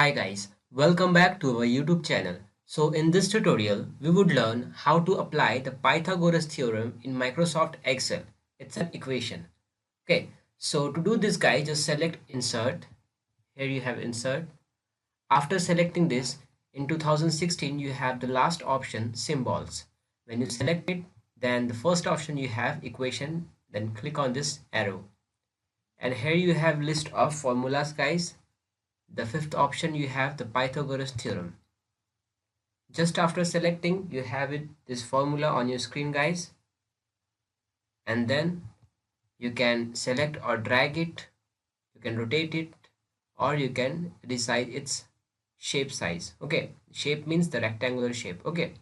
Hi guys, welcome back to our YouTube channel. So in this tutorial, we would learn how to apply the Pythagoras theorem in Microsoft Excel. It's an equation. Okay, so to do this guys, just select insert. Here you have insert. After selecting this, in 2016 you have the last option symbols. When you select it, then the first option you have equation, then click on this arrow. And here you have list of formulas guys. The fifth option you have the Pythagoras theorem. Just after selecting you have this formula on your screen guys, and then you can select or drag it, you can rotate it, or you can decide its shape size. Okay, shape means the rectangular shape. Okay,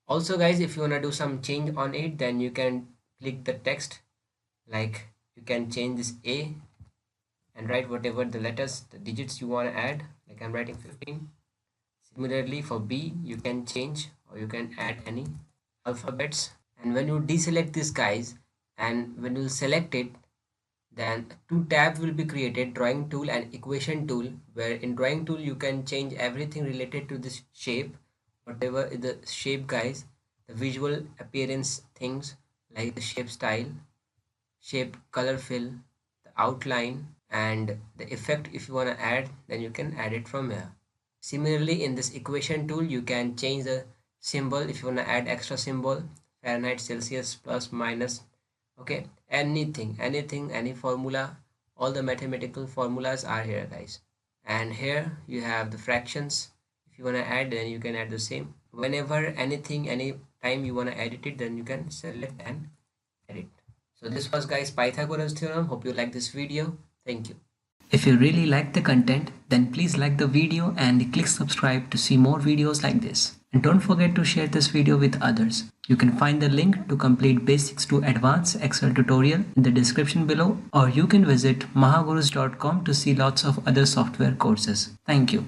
also guys, if you want to do some change on it, then you can click the text, like you can change this A and write whatever the letters, the digits you want to add, like I'm writing 15. Similarly for B, you can change or you can add any alphabets. And when you deselect this guys, and when you select it, then two tabs will be created, drawing tool and equation tool, where in drawing tool you can change everything related to this shape, whatever is the shape guys, the visual appearance things like the shape style, shape color fill, the outline, and the effect. If you want to add, then you can add it from here. Similarly, in this equation tool, you can change the symbol if you want to add extra symbol, Fahrenheit, Celsius, plus, minus. Okay, anything, any formula, all the mathematical formulas are here, guys. And here you have the fractions. If you want to add, then you can add the same. Whenever anything, any time you want to edit it, then you can select and edit. So this was guys Pythagoras theorem. Hope you like this video. Thank you. If you really like the content, then please like the video and click subscribe to see more videos like this. And don't forget to share this video with others. You can find the link to complete basics to advanced Excel tutorial in the description below, or you can visit mahagurus.com to see lots of other software courses. Thank you.